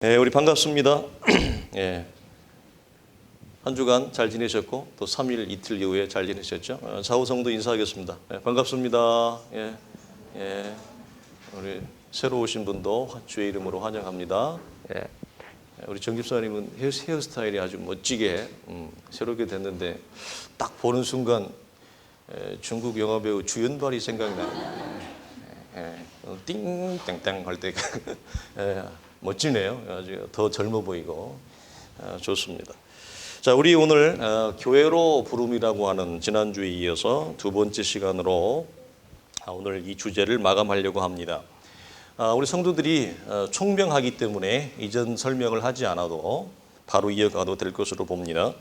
네, 우리 반갑습니다. 예, 한 주간 잘 지내셨고 또 3일 이틀 이후에 잘 지내셨죠? 사후성도 인사하겠습니다. 반갑습니다. 예, 우리 새로 오신 분도 주의 이름으로 환영합니다. 우리 정 집사님은 헤어스타일이 아주 멋지게 새롭게 됐는데 딱 보는 순간 중국 영화배우 주연발이 생각나요. 띵땡땅 할 때 멋지네요. 아주 더 젊어 보이고 좋습니다. 자, 우리 오늘 교회로 부름이라고 하는 지난주에 이어서 두 번째 시간으로 오늘 이 주제를 마감하려고 합니다. 우리 성도들이 총명하기 때문에 이전 설명을 하지 않아도 바로 이어가도 될 것으로 봅니다.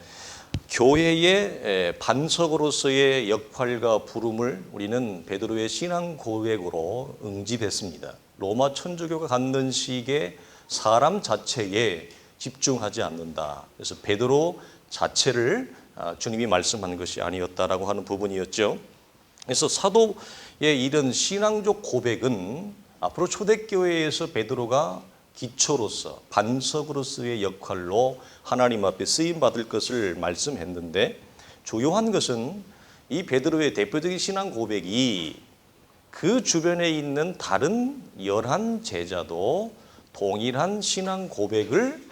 교회의 반석으로서의 역할과 부름을 우리는 베드로의 신앙 고백으로 응집했습니다. 로마 천주교가 갖는 식의 사람 자체에 집중하지 않는다. 그래서 베드로 자체를 주님이 말씀한 것이 아니었다라고 하는 부분이었죠. 그래서 사도의 이런 신앙적 고백은 앞으로 초대교회에서 베드로가 기초로서 반석으로서의 역할로 하나님 앞에 쓰임받을 것을 말씀했는데, 주요한 것은 이 베드로의 대표적인 신앙 고백이 그 주변에 있는 다른 11 제자도 동일한 신앙 고백을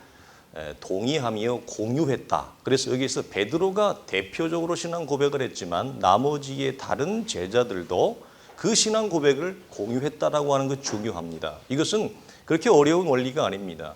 동의하며 공유했다. 그래서 여기서 베드로가 대표적으로 신앙 고백을 했지만 나머지의 다른 제자들도 그 신앙 고백을 공유했다라고 하는 것 중요합니다. 이것은 그렇게 어려운 원리가 아닙니다.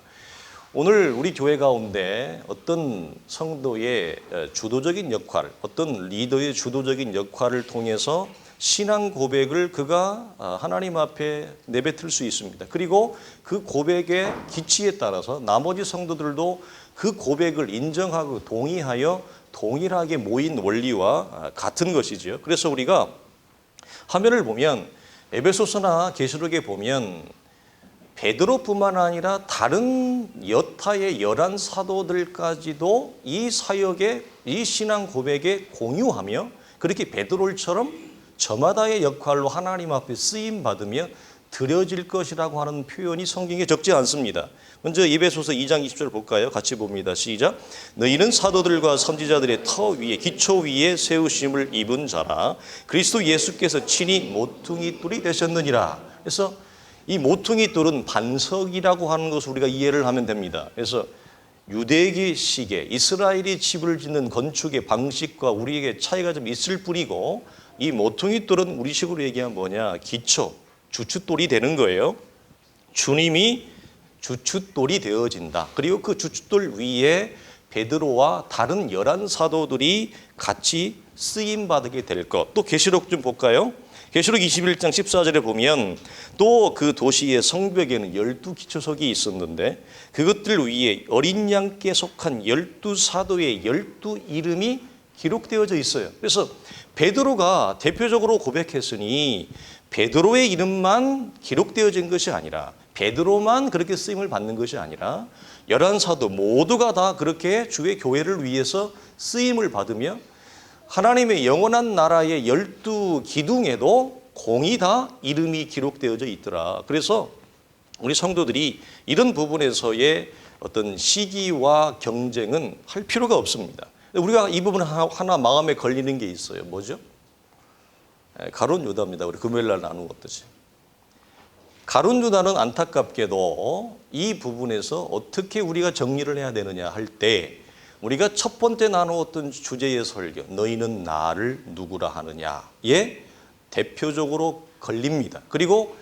오늘 우리 교회 가운데 어떤 성도의 주도적인 역할, 어떤 리더의 주도적인 역할을 통해서 신앙 고백을 그가 하나님 앞에 내뱉을 수 있습니다. 그리고 그 고백의 기치에 따라서 나머지 성도들도 그 고백을 인정하고 동의하여 동일하게 모인 원리와 같은 것이죠. 그래서 우리가 화면을 보면 에베소서나 계시록에 보면 베드로뿐만 아니라 다른 여타의 11 사도들까지도 이 사역에, 이 신앙 고백에 공유하며 그렇게 베드로처럼 저마다의 역할로 하나님 앞에 쓰임받으며 드려질 것이라고 하는 표현이 성경에 적지 않습니다. 먼저 에베소서 2장 20절 볼까요? 같이 봅니다. 시작. 너희는 사도들과 선지자들의 터 위에, 기초 위에 세우심을 입은 자라. 그리스도 예수께서 친히 모퉁이 뿔이 되셨느니라. 그래서 이 모퉁이 뿔은 반석이라고 하는 것을 우리가 이해를 하면 됩니다. 그래서 유대계식의 이스라엘이 집을 짓는 건축의 방식과 우리에게 차이가 좀 있을 뿐이고, 이 모퉁이 뿔은 우리식으로 얘기하면 뭐냐, 기초, 주춧돌이 되는 거예요. 주님이 주춧돌이 되어진다. 그리고 그 주춧돌 위에 베드로와 다른 11 사도들이 같이 쓰임받게 될 것. 또 계시록 좀 볼까요? 계시록 21장 14절에 보면 또 그 도시의 성벽에는 12 기초석이 있었는데 그것들 위에 어린 양께 속한 12 사도의 12 이름이 기록되어져 있어요. 그래서 베드로가 대표적으로 고백했으니 베드로의 이름만 기록되어진 것이 아니라, 베드로만 그렇게 쓰임을 받는 것이 아니라 11 사도 모두가 다 그렇게 주의 교회를 위해서 쓰임을 받으며 하나님의 영원한 나라의 12 기둥에도 공이 다 이름이 기록되어져 있더라. 그래서 우리 성도들이 이런 부분에서의 어떤 시기와 경쟁은 할 필요가 없습니다. 우리가 이 부분 하나 마음에 걸리는 게 있어요. 뭐죠? 가룟 유다입니다. 우리 금요일 날 나누었듯이. 가룟 유다는 안타깝게도 이 부분에서 어떻게 우리가 정리를 해야 되느냐 할 때, 우리가 첫 번째 나누었던 주제의 설교, 너희는 나를 누구라 하느냐에 대표적으로 걸립니다. 그리고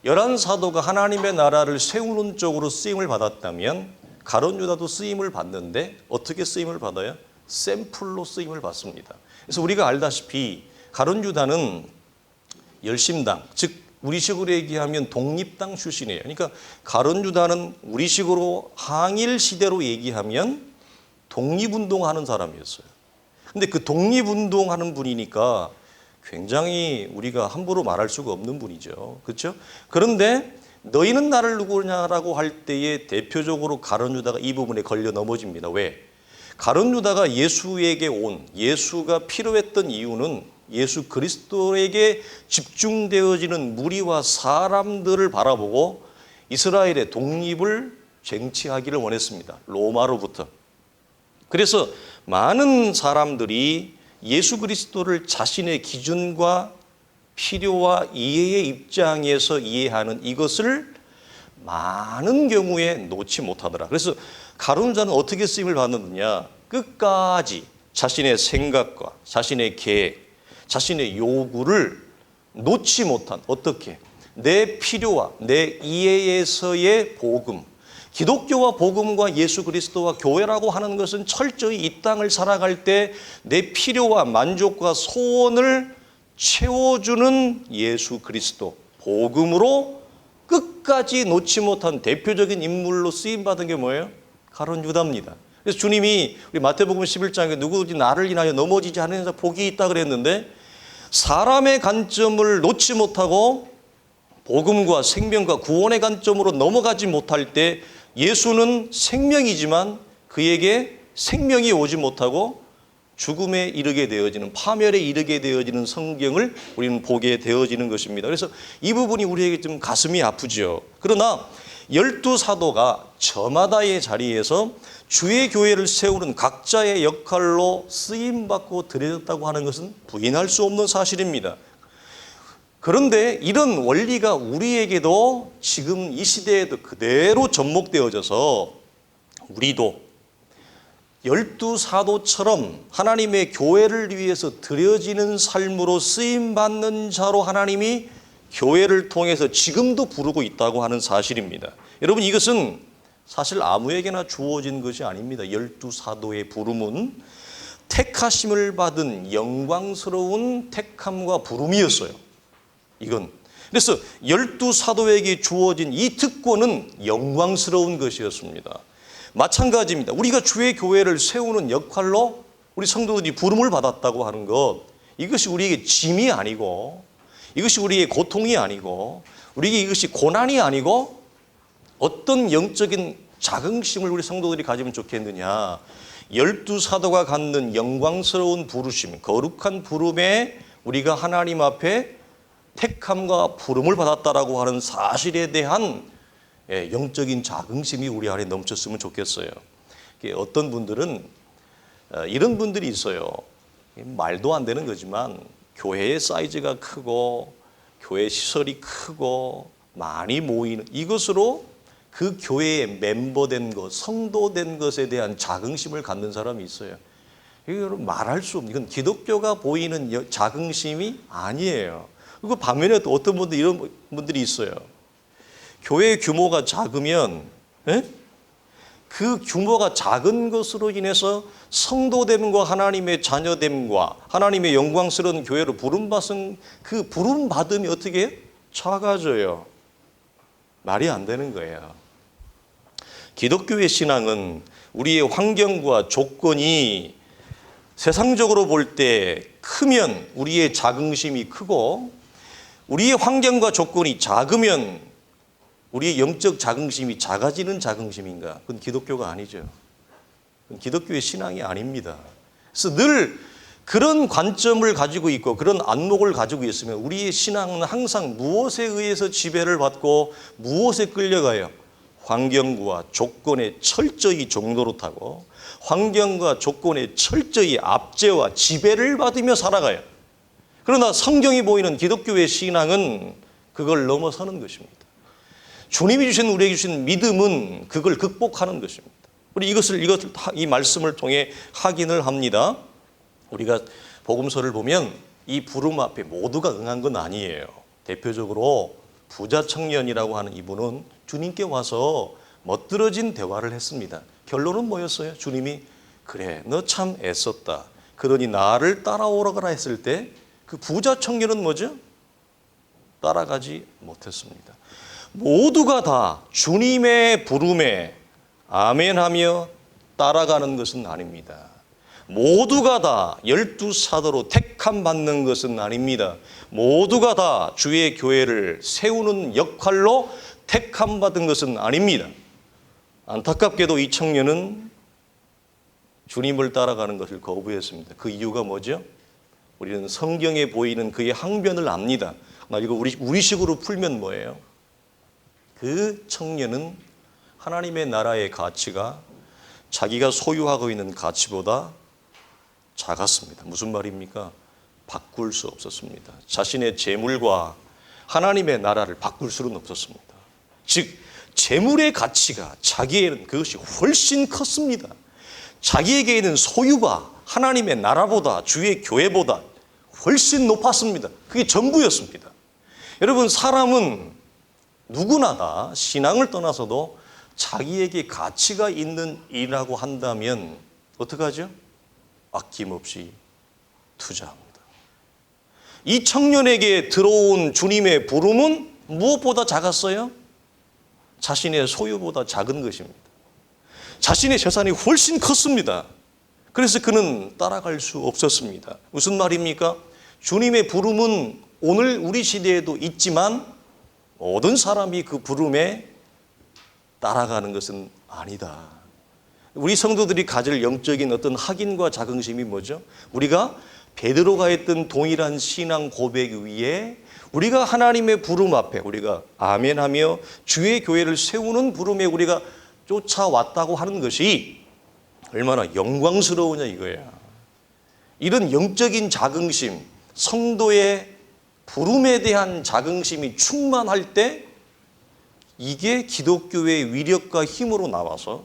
11 사도가 하나님의 나라를 세우는 쪽으로 쓰임을 받았다면 가룟 유다도 쓰임을 받는데 어떻게 쓰임을 받아요? 샘플로 쓰임을 받습니다. 그래서 우리가 알다시피 가룟 유다는 열심당, 즉 우리식으로 얘기하면 독립당 출신이에요. 그러니까 가룟 유다는 우리식으로 항일 시대로 얘기하면 독립운동하는 사람이었어요. 근데 그 독립운동하는 분이니까 굉장히 우리가 함부로 말할 수가 없는 분이죠. 그렇죠? 그런데 너희는 나를 누구냐라고 할 때에 대표적으로 가룟 유다가 이 부분에 걸려 넘어집니다. 왜? 가룟 유다가 예수에게 온, 예수가 필요했던 이유는 예수 그리스도에게 집중되어지는 무리와 사람들을 바라보고 이스라엘의 독립을 쟁취하기를 원했습니다. 로마로부터. 그래서 많은 사람들이 예수 그리스도를 자신의 기준과 필요와 이해의 입장에서 이해하는 이것을 많은 경우에 놓지 못하더라. 그래서 가룟 자는 어떻게 쓰임을 받느냐? 끝까지 자신의 생각과 자신의 계획, 자신의 요구를 놓지 못한, 어떻게? 내 필요와 내 이해에서의 복음, 기독교와 복음과 예수 그리스도와 교회라고 하는 것은 철저히 이 땅을 살아갈 때 내 필요와 만족과 소원을 채워주는 예수 그리스도, 복음으로 끝까지 놓지 못한 대표적인 인물로 쓰임받은 게 뭐예요? 가룟 유다입니다. 그래서 주님이 우리 마태복음 11장에 누구든지 나를 인하여 넘어지지 않는 자 복이 있다 그랬는데, 사람의 관점을 놓지 못하고 복음과 생명과 구원의 관점으로 넘어가지 못할 때 예수는 생명이지만 그에게 생명이 오지 못하고 죽음에 이르게 되어지는, 파멸에 이르게 되어지는 성경을 우리는 보게 되어지는 것입니다. 그래서 이 부분이 우리에게 좀 가슴이 아프죠. 그러나 12사도가 저마다의 자리에서 주의 교회를 세우는 각자의 역할로 쓰임받고 드려졌다고 하는 것은 부인할 수 없는 사실입니다. 그런데 이런 원리가 우리에게도 지금 이 시대에도 그대로 접목되어져서 우리도 12사도처럼 하나님의 교회를 위해서 드려지는 삶으로 쓰임받는 자로 하나님이 교회를 통해서 지금도 부르고 있다고 하는 사실입니다. 여러분, 이것은 사실 아무에게나 주어진 것이 아닙니다. 12사도의 부름은 택하심을 받은 영광스러운 택함과 부름이었어요. 이건. 그래서 12사도에게 주어진 이 특권은 영광스러운 것이었습니다. 마찬가지입니다. 우리가 주의 교회를 세우는 역할로 우리 성도들이 부름을 받았다고 하는 것, 이것이 우리에게 짐이 아니고, 이것이 우리의 고통이 아니고, 우리에게 이것이 고난이 아니고 어떤 영적인 자긍심을 우리 성도들이 가지면 좋겠느냐. 12사도가 갖는 영광스러운 부르심, 거룩한 부름에 우리가 하나님 앞에 택함과 부름을 받았다라고 하는 사실에 대한 영적인 자긍심이 우리 안에 넘쳤으면 좋겠어요. 어떤 분들은 이런 분들이 있어요. 말도 안 되는 거지만 교회의 사이즈가 크고 교회 시설이 크고 많이 모이는 이것으로 그 교회의 멤버된 것, 성도된 것에 대한 자긍심을 갖는 사람이 있어요. 이건 말할 수 없는, 이건 기독교가 보이는 자긍심이 아니에요. 그리고 반면에 또 어떤 분들, 이런 분들이 있어요. 교회의 규모가 작으면 그 규모가 작은 것으로 인해서 성도됨과 하나님의 자녀됨과 하나님의 영광스러운 교회로 부름받은 그 부름받음이 어떻게 작아져요? 말이 안 되는 거예요. 기독교의 신앙은 우리의 환경과 조건이 세상적으로 볼 때 크면 우리의 자긍심이 크고, 우리의 환경과 조건이 작으면 우리의 영적 자긍심이 작아지는 자긍심인가? 그건 기독교가 아니죠. 그건 기독교의 신앙이 아닙니다. 그래서 늘 그런 관점을 가지고 있고 그런 안목을 가지고 있으면 우리의 신앙은 항상 무엇에 의해서 지배를 받고 무엇에 끌려가요? 환경과 조건에 철저히 종노릇하고 환경과 조건에 철저히 압제와 지배를 받으며 살아가요. 그러나 성경이 보이는 기독교의 신앙은 그걸 넘어서는 것입니다. 주님이 주신 우리에게 주신 믿음은 그걸 극복하는 것입니다. 우리 이것을 이 말씀을 통해 확인을 합니다. 우리가 복음서를 보면 이 부름 앞에 모두가 응한 건 아니에요. 대표적으로 부자 청년이라고 하는 이분은 주님께 와서 멋들어진 대화를 했습니다. 결론은 뭐였어요? 주님이 그래, 너 참 애썼다. 그러니 나를 따라오라고 했을 때 그 부자 청년은 뭐죠? 따라가지 못했습니다. 모두가 다 주님의 부름에 아멘하며 따라가는 것은 아닙니다. 모두가 다 12사도로 택함 받는 것은 아닙니다. 모두가 다 주의 교회를 세우는 역할로 택함 받은 것은 아닙니다. 안타깝게도 이 청년은 주님을 따라가는 것을 거부했습니다. 그 이유가 뭐죠? 우리는 성경에 보이는 그의 항변을 압니다. 이거 우리식으로 풀면 뭐예요? 그 청년은 하나님의 나라의 가치가 자기가 소유하고 있는 가치보다 작았습니다. 무슨 말입니까? 바꿀 수 없었습니다. 자신의 재물과 하나님의 나라를 바꿀 수는 없었습니다. 즉 재물의 가치가 자기에는 그것이 훨씬 컸습니다. 자기에게 있는 소유가 하나님의 나라보다 주의 교회보다 훨씬 높았습니다. 그게 전부였습니다. 여러분, 사람은 누구나 다 신앙을 떠나서도 자기에게 가치가 있는 일이라고 한다면 어떻게 하죠? 아낌없이 투자합니다. 이 청년에게 들어온 주님의 부름은 무엇보다 작았어요? 자신의 소유보다 작은 것입니다. 자신의 재산이 훨씬 컸습니다. 그래서 그는 따라갈 수 없었습니다. 무슨 말입니까? 주님의 부름은 오늘 우리 시대에도 있지만 모든 사람이 그 부름에 따라가는 것은 아니다. 우리 성도들이 가질 영적인 어떤 확인과 자긍심이 뭐죠? 우리가 베드로가 했던 동일한 신앙 고백 위에 우리가 하나님의 부름 앞에 우리가 아멘하며 주의 교회를 세우는 부름에 우리가 쫓아왔다고 하는 것이 얼마나 영광스러우냐 이거야. 이런 영적인 자긍심, 성도의 부름에 대한 자긍심이 충만할 때 이게 기독교의 위력과 힘으로 나와서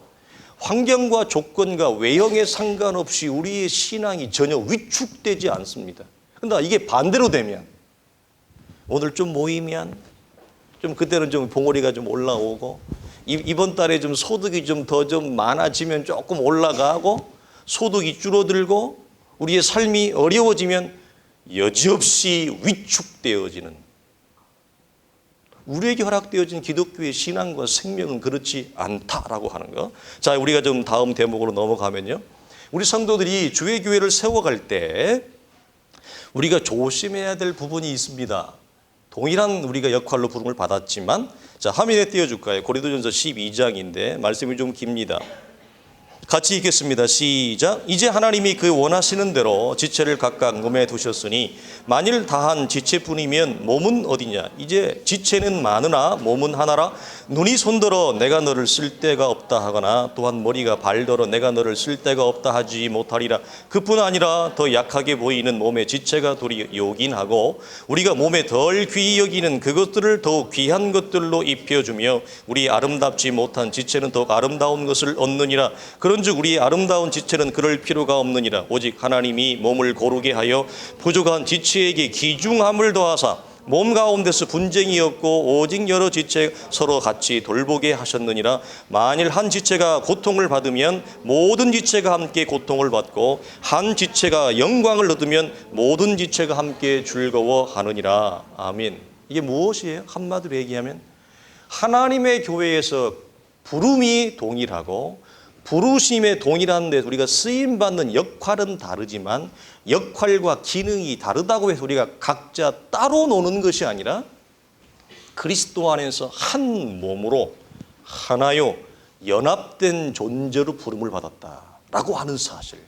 환경과 조건과 외형에 상관없이 우리의 신앙이 전혀 위축되지 않습니다. 그런데 이게 반대로 되면 오늘 좀 모이면 좀 그때는 좀 봉오리가 좀 올라오고 이번 달에 좀 소득이 좀 더 좀 많아지면 조금 올라가고 소득이 줄어들고 우리의 삶이 어려워지면 여지없이 위축되어지는 우리에게 허락되어진 기독교의 신앙과 생명은 그렇지 않다라고 하는 거. 자, 우리가 좀 다음 대목으로 넘어가면요. 우리 성도들이 주의 교회를 세워갈 때 우리가 조심해야 될 부분이 있습니다. 동일한 우리가 역할로 부름을 받았지만 자, 화면에 띄워줄까요? 고린도전서 12장인데 말씀이 좀 깁니다. 같이 읽겠습니다. 시작. 이제 하나님이 그 원하시는 대로 지체를 각각 몸에 두셨으니 만일 다한 지체뿐이면 몸은 어디냐? 이제 지체는 많으나 몸은 하나라. 눈이 손들어 내가 너를 쓸 데가 없다 하거나 또한 머리가 발더러 내가 너를 쓸 데가 없다 하지 못하리라. 그뿐 아니라 더 약하게 보이는 몸의 지체가 도리 요긴하고 우리가 몸에 덜 귀히 여기는 그것들을 더욱 귀한 것들로 입혀주며 우리 아름답지 못한 지체는 더욱 아름다운 것을 얻느니라. 그런즉 우리 아름다운 지체는 그럴 필요가 없느니라. 오직 하나님이 몸을 고르게 하여 부족한 지체에게 귀중함을 더하사 몸 가운데서 분쟁이 없고 오직 여러 지체 서로 같이 돌보게 하셨느니라. 만일 한 지체가 고통을 받으면 모든 지체가 함께 고통을 받고 한 지체가 영광을 얻으면 모든 지체가 함께 즐거워하느니라. 아멘. 이게 무엇이에요? 한마디로 얘기하면 하나님의 교회에서 부름이 동일하고 부르심에 동일한 데 우리가 쓰임받는 역할은 다르지만 역할과 기능이 다르다고 해서 우리가 각자 따로 노는 것이 아니라 그리스도 안에서 한 몸으로 하나요 연합된 존재로 부름을 받았다라고 하는 사실.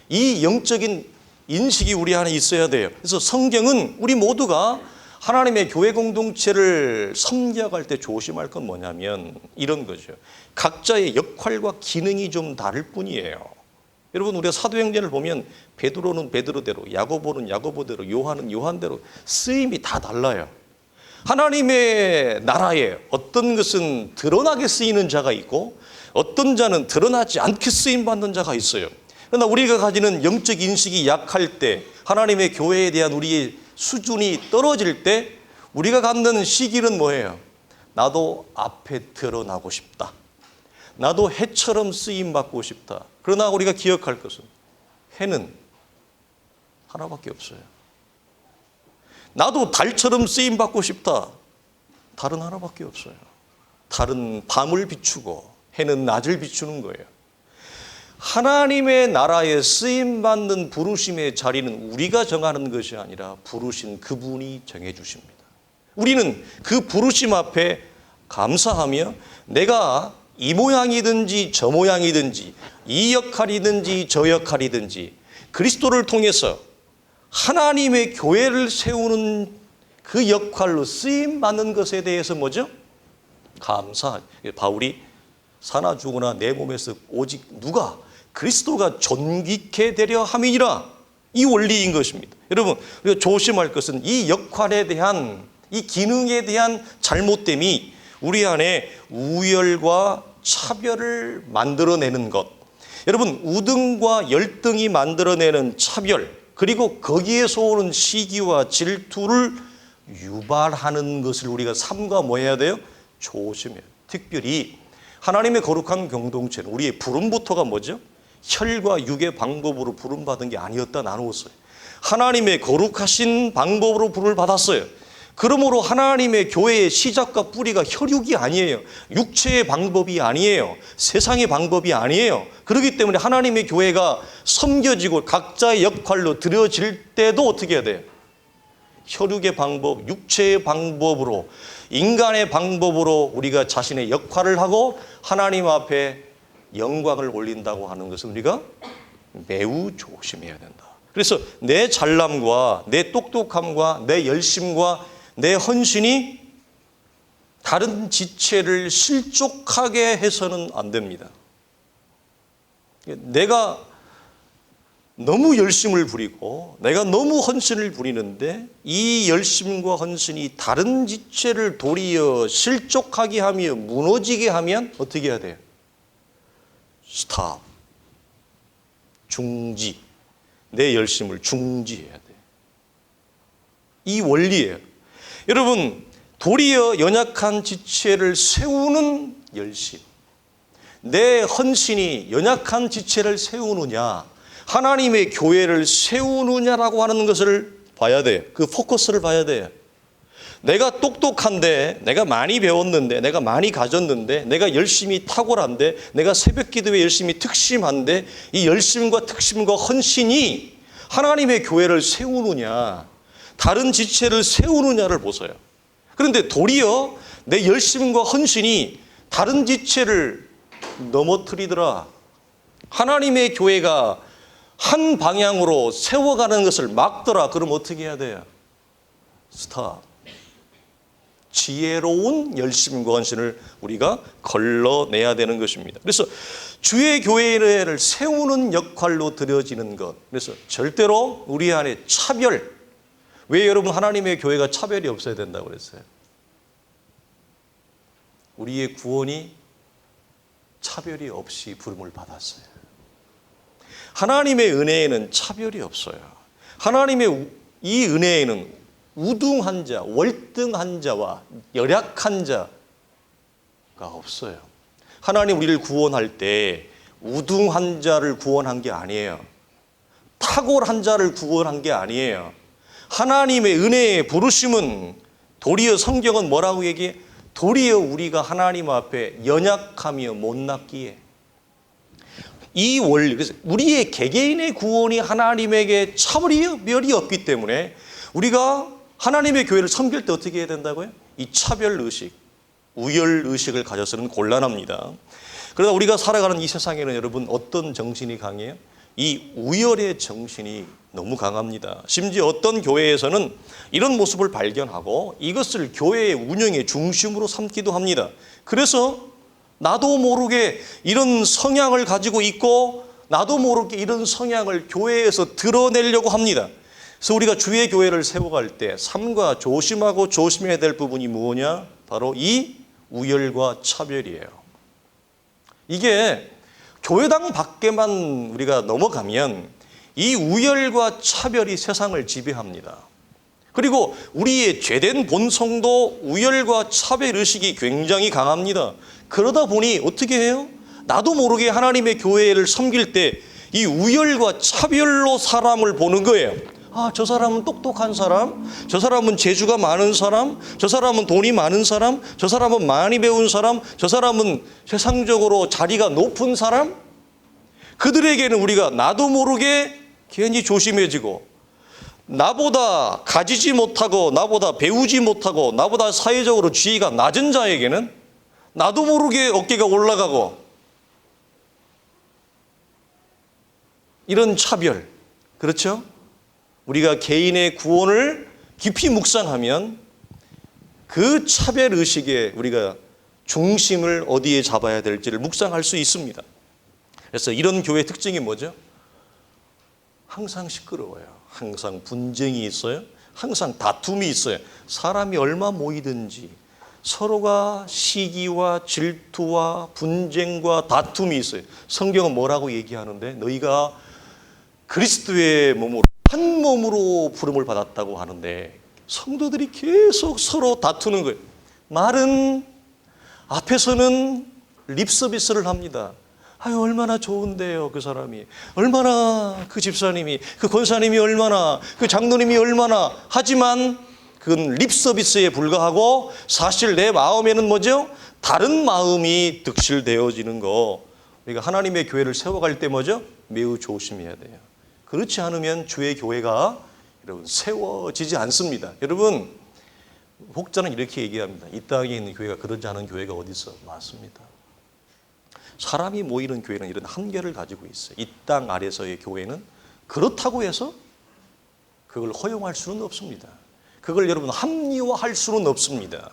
이 영적인 인식이 우리 안에 있어야 돼요. 그래서 성경은 우리 모두가 하나님의 교회 공동체를 섬겨갈 때 조심할 건 뭐냐면 이런 거죠. 각자의 역할과 기능이 좀 다를 뿐이에요. 여러분, 우리가 사도행전을 보면 베드로는 베드로대로, 야고보는 야고보대로, 요한은 요한대로 쓰임이 다 달라요. 하나님의 나라에 어떤 것은 드러나게 쓰이는 자가 있고 어떤 자는 드러나지 않게 쓰임받는 자가 있어요. 그러나 우리가 가지는 영적 인식이 약할 때 하나님의 교회에 대한 우리의 수준이 떨어질 때 우리가 갖는 시기는 뭐예요? 나도 앞에 드러나고 싶다. 나도 해처럼 쓰임받고 싶다. 그러나 우리가 기억할 것은 해는 하나밖에 없어요. 나도 달처럼 쓰임받고 싶다. 달은 하나밖에 없어요. 달은 밤을 비추고 해는 낮을 비추는 거예요. 하나님의 나라에 쓰임받는 부르심의 자리는 우리가 정하는 것이 아니라 부르신 그분이 정해주십니다. 우리는 그 부르심 앞에 감사하며 내가 이 모양이든지 저 모양이든지 이 역할이든지 저 역할이든지 그리스도를 통해서 하나님의 교회를 세우는 그 역할로 쓰임받는 것에 대해서 뭐죠? 감사. 바울이 사나 죽으나 내 몸에서 오직 누가 그리스도가 존귀케 되려 함이니라. 이 원리인 것입니다. 여러분, 우리가 조심할 것은 이 역할에 대한, 이 기능에 대한 잘못됨이 우리 안에 우열과 차별을 만들어내는 것. 여러분, 우등과 열등이 만들어내는 차별, 그리고 거기에서 오는 시기와 질투를 유발하는 것을 우리가 삼가 뭐 해야 돼요? 조심해요. 특별히 하나님의 거룩한 공동체는 우리의 부름부터가 뭐죠? 혈과 육의 방법으로 부름받은 게 아니었다 나누었어요. 하나님의 거룩하신 방법으로 부름을 받았어요. 그러므로 하나님의 교회의 시작과 뿌리가 혈육이 아니에요. 육체의 방법이 아니에요. 세상의 방법이 아니에요. 그렇기 때문에 하나님의 교회가 섬겨지고 각자의 역할로 드려질 때도 어떻게 해야 돼요? 혈육의 방법, 육체의 방법으로, 인간의 방법으로 우리가 자신의 역할을 하고 하나님 앞에 영광을 올린다고 하는 것은 우리가 매우 조심해야 된다. 그래서 내 잘남과 내 똑똑함과 내 열심과 내 헌신이 다른 지체를 실족하게 해서는 안 됩니다. 내가 너무 열심을 부리고 내가 너무 헌신을 부리는데 이 열심과 헌신이 다른 지체를 도리어 실족하게 하며 무너지게 하면 어떻게 해야 돼요? 스탑, 중지. 내 열심을 중지해야 돼요. 이 원리예요. 여러분, 도리어 연약한 지체를 세우는 열심, 내 헌신이 연약한 지체를 세우느냐, 하나님의 교회를 세우느냐라고 하는 것을 봐야 돼요. 그 포커스를 봐야 돼요. 내가 똑똑한데, 내가 많이 배웠는데, 내가 많이 가졌는데, 내가 열심히 탁월한데, 내가 새벽 기도에 열심히 특심한데, 이 열심과 특심과 헌신이 하나님의 교회를 세우느냐, 다른 지체를 세우느냐를 보세요. 그런데 도리어 내 열심과 헌신이 다른 지체를 넘어뜨리더라. 하나님의 교회가 한 방향으로 세워가는 것을 막더라. 그럼 어떻게 해야 돼요? 스탑. 지혜로운 열심과 헌신을 우리가 걸러내야 되는 것입니다. 그래서 주의 교회를 세우는 역할로 드려지는 것. 그래서 절대로 우리 안에 차별. 왜 여러분 하나님의 교회가 차별이 없어야 된다고 그랬어요? 우리의 구원이 차별이 없이 부름을 받았어요. 하나님의 은혜에는 차별이 없어요. 하나님의 이 은혜에는 우등한 자, 월등한 자와 열약한 자가 없어요. 하나님 우리를 구원할 때 우등한 자를 구원한 게 아니에요. 탁월한 자를 구원한 게 아니에요. 하나님의 은혜의 부르심은 도리어 성경은 뭐라고 얘기해? 도리어 우리가 하나님 앞에 연약하며 못났기에. 이 원리, 그래서 우리의 개개인의 구원이 하나님에게 차별이 없기 때문에 우리가 하나님의 교회를 섬길 때 어떻게 해야 된다고요? 이 차별의식, 우열의식을 가져서는 곤란합니다. 그러다 우리가 살아가는 이 세상에는 여러분 어떤 정신이 강해요? 이 우열의 정신이 너무 강합니다. 심지어 어떤 교회에서는 이런 모습을 발견하고 이것을 교회의 운영의 중심으로 삼기도 합니다. 그래서 나도 모르게 이런 성향을 가지고 있고 나도 모르게 이런 성향을 교회에서 드러내려고 합니다. 그래서 우리가 주의 교회를 세워갈 때 삼가 조심하고 조심해야 될 부분이 뭐냐? 바로 이 우열과 차별이에요. 이게 교회당 밖에만 우리가 넘어가면 이 우열과 차별이 세상을 지배합니다. 그리고 우리의 죄된 본성도 우열과 차별의식이 굉장히 강합니다. 그러다 보니 어떻게 해요? 나도 모르게 하나님의 교회를 섬길 때 이 우열과 차별로 사람을 보는 거예요. 아, 저 사람은 똑똑한 사람, 저 사람은 재주가 많은 사람, 저 사람은 돈이 많은 사람, 저 사람은 많이 배운 사람, 저 사람은 세상적으로 자리가 높은 사람. 그들에게는 우리가 나도 모르게 괜히 조심해지고 나보다 가지지 못하고 나보다 배우지 못하고 나보다 사회적으로 지위가 낮은 자에게는 나도 모르게 어깨가 올라가고 이런 차별. 그렇죠? 우리가 개인의 구원을 깊이 묵상하면 그 차별의식에 우리가 중심을 어디에 잡아야 될지를 묵상할 수 있습니다. 그래서 이런 교회의 특징이 뭐죠? 항상 시끄러워요. 항상 분쟁이 있어요. 항상 다툼이 있어요. 사람이 얼마 모이든지 서로가 시기와 질투와 분쟁과 다툼이 있어요. 성경은 뭐라고 얘기하는데 너희가 그리스도의 몸으로 한 몸으로 부름을 받았다고 하는데 성도들이 계속 서로 다투는 거예요. 말은 앞에서는 립 서비스를 합니다. 아유, 얼마나 좋은데요, 그 사람이. 얼마나 그 집사님이, 그 권사님이 얼마나, 그 장로님이 얼마나. 하지만 그건 립 서비스에 불과하고 사실 내 마음에는 뭐죠? 다른 마음이 득실되어지는 거. 우리가 하나님의 교회를 세워갈 때 뭐죠? 매우 조심해야 돼요. 그렇지 않으면 주의 교회가 여러분 세워지지 않습니다. 여러분, 혹자는 이렇게 얘기합니다. 이 땅에 있는 교회가 그러지 않은 교회가 어디 있어? 맞습니다. 사람이 모이는 교회는 이런 한계를 가지고 있어요. 이 땅 아래서의 교회는 그렇다고 해서 그걸 허용할 수는 없습니다. 그걸 여러분 합리화할 수는 없습니다.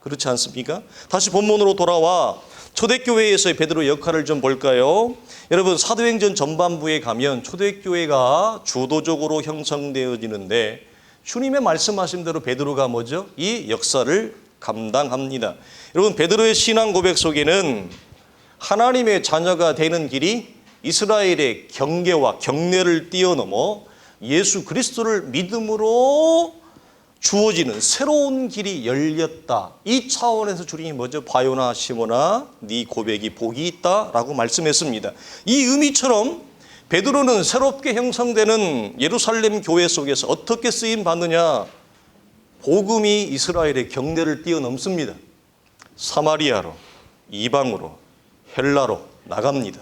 그렇지 않습니까? 다시 본문으로 돌아와 초대교회에서의 베드로의 역할을 좀 볼까요? 여러분, 사도행전 전반부에 가면 초대교회가 주도적으로 형성되어지는데 주님의 말씀하신 대로 베드로가 뭐죠? 이 역사를 감당합니다. 여러분, 베드로의 신앙 고백 속에는 하나님의 자녀가 되는 길이 이스라엘의 경계와 경례를 뛰어넘어 예수 그리스도를 믿음으로 주어지는 새로운 길이 열렸다. 이 차원에서 주님이 먼저 바요나 시몬아 네 고백이 복이 있다라고 말씀했습니다. 이 의미처럼 베드로는 새롭게 형성되는 예루살렘 교회 속에서 어떻게 쓰임 받느냐? 복음이 이스라엘의 경계를 뛰어넘습니다. 사마리아로, 이방으로, 헬라로 나갑니다.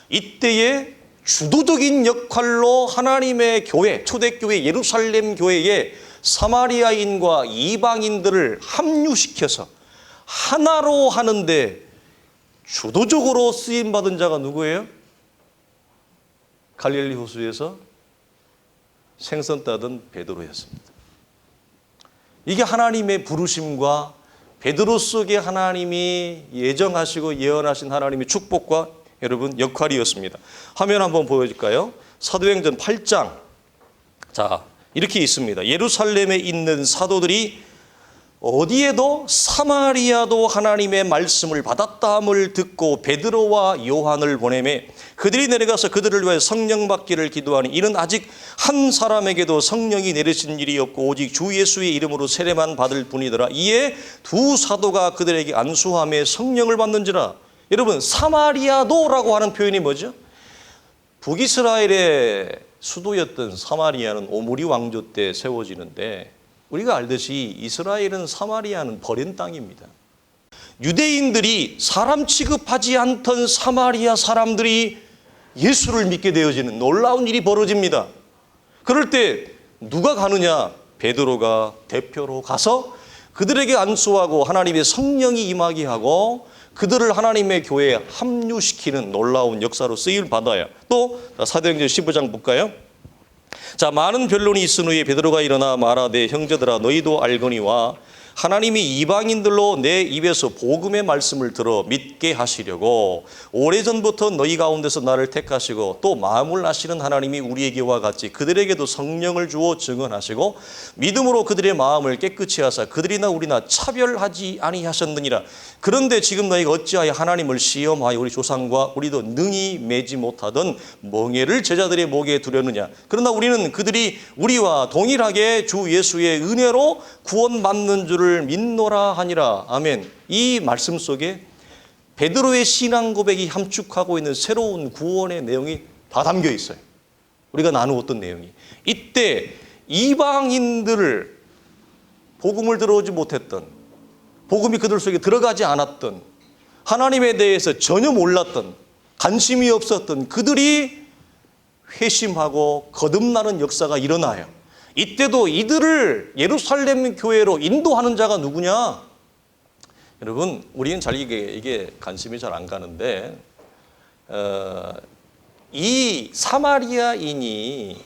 이때에 주도적인 역할로 하나님의 교회, 초대교회 예루살렘 교회에 사마리아인과 이방인들을 합류시켜서 하나로 하는데 주도적으로 쓰임받은 자가 누구예요? 갈릴리 호수에서 생선 따던 베드로였습니다. 이게 하나님의 부르심과 베드로 속에 하나님이 예정하시고 예언하신 하나님의 축복과 여러분 역할이었습니다. 화면 한번 보여줄까요? 사도행전 8장. 자, 이렇게 있습니다. 예루살렘에 있는 사도들이 어디에도 사마리아도 하나님의 말씀을 받았다함을 듣고 베드로와 요한을 보내매 그들이 내려가서 그들을 위하여 성령 받기를 기도하니 이는 아직 한 사람에게도 성령이 내리신 일이 없고 오직 주 예수의 이름으로 세례만 받을 뿐이더라. 이에 두 사도가 그들에게 안수함에 성령을 받는지라. 여러분, 사마리아도라고 하는 표현이 뭐죠? 북이스라엘의 수도였던 사마리아는 오므리 왕조 때 세워지는데 우리가 알듯이 이스라엘은 사마리아는 버린 땅입니다. 유대인들이 사람 취급하지 않던 사마리아 사람들이 예수를 믿게 되어지는 놀라운 일이 벌어집니다. 그럴 때 누가 가느냐? 베드로가 대표로 가서 그들에게 안수하고 하나님의 성령이 임하게 하고 그들을 하나님의 교회에 합류시키는 놀라운 역사로 쓰임을 받아요. 또 사도행전 15장 볼까요? 자, 많은 변론이 있은 후에 베드로가 일어나 말하되 형제들아 너희도 알거니와 하나님이 이방인들로 내 입에서 복음의 말씀을 들어 믿게 하시려고 오래전부터 너희 가운데서 나를 택하시고 또 마음을 아시는 하나님이 우리에게와 같이 그들에게도 성령을 주어 증언하시고 믿음으로 그들의 마음을 깨끗이 하사 그들이나 우리나 차별하지 아니하셨느니라. 그런데 지금 너희가 어찌하여 하나님을 시험하여 우리 조상과 우리도 능히 매지 못하던 멍에를 제자들의 목에 두려느냐. 그러나 우리는 그들이 우리와 동일하게 주 예수의 은혜로 구원받는 줄을 믿노라 하니라. 아멘. 이 말씀 속에 베드로의 신앙 고백이 함축하고 있는 새로운 구원의 내용이 다 담겨 있어요. 우리가 나누었던 내용이. 이때 이방인들을 복음을 들어오지 못했던, 복음이 그들 속에 들어가지 않았던, 하나님에 대해서 전혀 몰랐던, 관심이 없었던 그들이 회심하고 거듭나는 역사가 일어나요. 이때도 이들을 예루살렘 교회로 인도하는 자가 누구냐? 여러분, 우리는 잘 이게 관심이 잘 안 가는데 이 사마리아인이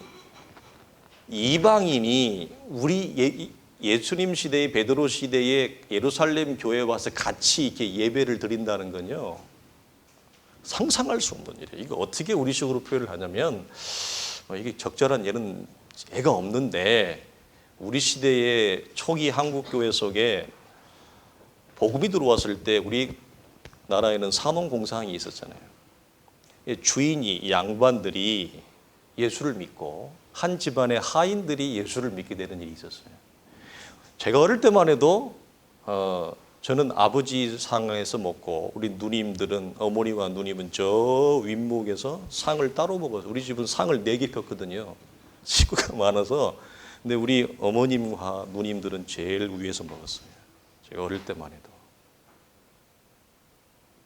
이방인이 우리 예수님 시대의 베드로 시대에 예루살렘 교회에 와서 같이 이렇게 예배를 드린다는 건요, 상상할 수 없는 일이에요. 이거 어떻게 우리식으로 표현을 하냐면, 이게 적절한 예는 애가 없는데, 우리 시대의 초기 한국 교회 속에 복음이 들어왔을 때 우리 나라에는 산업공상이 있었잖아요. 주인이, 양반들이 예수를 믿고 한 집안의 하인들이 예수를 믿게 되는 일이 있었어요. 제가 어릴 때만 해도 저는 아버지 상에서 먹고, 우리 누님들은, 어머니와 누님은 저 윗목에서 상을 따로 먹어서, 우리 집은 상을 4개 폈거든요. 식구가 많아서. 근데 우리 어머님과 누님들은 제일 위에서 먹었어요. 제가 어릴 때만 해도.